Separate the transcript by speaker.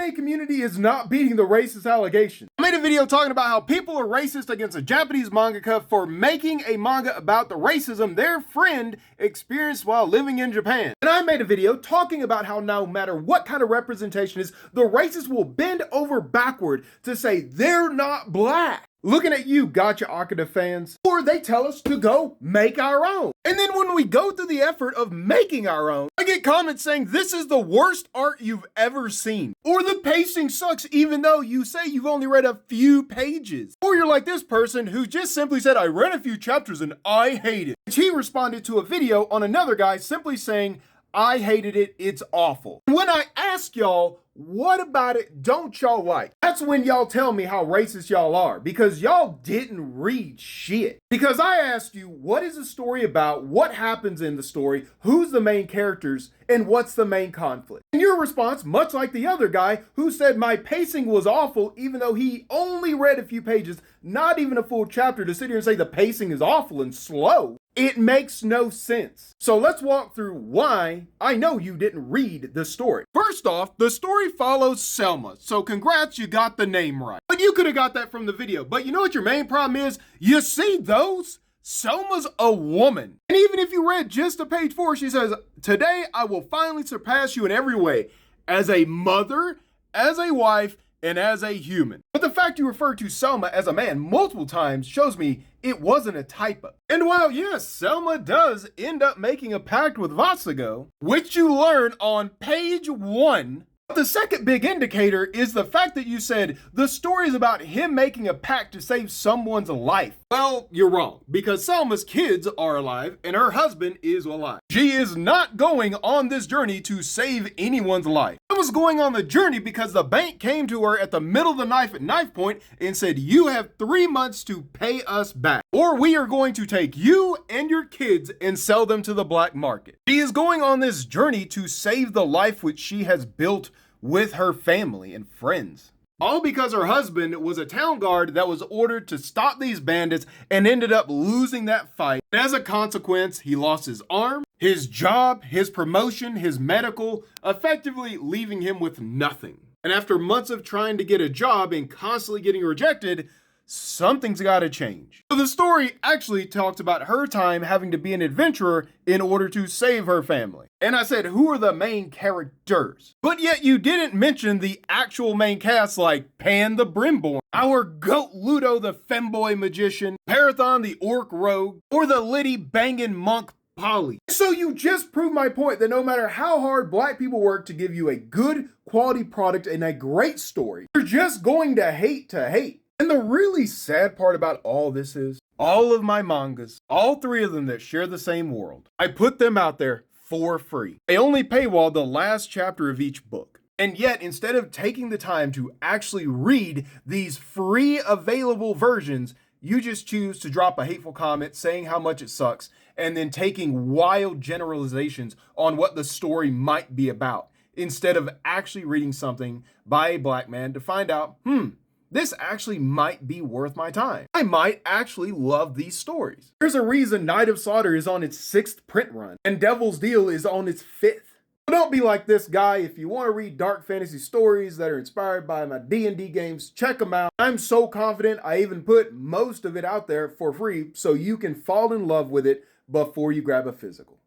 Speaker 1: anime community is not beating the racist allegation. I made a video talking about how people are racist against a Japanese mangaka for making a manga about the racism their friend experienced while living in Japan. And I made a video talking about how no matter what kind of representation is, the racists will bend over backward to say they're not black. Looking at you, Gotcha Akita fans. Or they tell us to go make our own. And then when we go through the effort of making our own, I get comments saying this is the worst art you've ever seen. Or the pacing sucks even though you say you've only read a few pages. Or you're like this person who just simply said, I read a few chapters and I hate it. And she responded to a video on another guy simply saying, I hated it, it's awful. When I ask y'all, what about it don't y'all like? That's when y'all tell me how racist y'all are, because y'all didn't read shit. Because I asked you, what is the story about? What happens in the story? Who's the main characters? And what's the main conflict? And your response, much like the other guy who said my pacing was awful, even though he only read a few pages, not even a full chapter, to sit here and say the pacing is awful and slow. It makes no sense. So let's walk through why I know you didn't read the story. First off, the story follows Selma, so congrats, you got the name right. But you could have got that from the video. But you know what your main problem is? You see those? Selma's a woman. And even if you read just to page 4, she says, today I will finally surpass you in every way, as a mother, as a wife, and as a human. But the fact you refer to Selma as a man multiple times shows me it wasn't a typo. And while yes, Selma does end up making a pact with Vasago, which you learn on page 1, the second big indicator is the fact that you said the story is about him making a pact to save someone's life. Well, you're wrong, because Selma's kids are alive and her husband is alive. She is not going on this journey to save anyone's life. She was going on the journey because the bank came to her at the middle of the night at knife point and said, you have 3 months to pay us back, or we are going to take you and your kids and sell them to the black market. She is going on this journey to save the life which she has built with her family and friends. All because her husband was a town guard that was ordered to stop these bandits and ended up losing that fight. And as a consequence, he lost his arm, his job, his promotion, his medical, effectively leaving him with nothing. And after months of trying to get a job and constantly getting rejected, something's gotta change. So the story actually talks about her time having to be an adventurer in order to save her family. And I said, who are the main characters? But yet you didn't mention the actual main cast like Pan the Brimborn, our goat Ludo the femboy magician, Parathon the orc rogue, or the Liddy bangin' monk Polly. So you just proved my point that no matter how hard black people work to give you a good quality product and a great story, you're just going to hate to hate. And the really sad part about all this is, all of my mangas, all 3 of them that share the same world, I put them out there for free. I only paywall the last chapter of each book. And yet, instead of taking the time to actually read these free available versions, you just choose to drop a hateful comment saying how much it sucks, and then taking wild generalizations on what the story might be about, instead of actually reading something by a black man to find out, this actually might be worth my time. I might actually love these stories. There's a reason Night of Slaughter is on its 6th print run, and Devil's Deal is on its 5th. But don't be like this guy. If you want to read dark fantasy stories that are inspired by my D&D games, check them out. I'm so confident I even put most of it out there for free so you can fall in love with it before you grab a physical.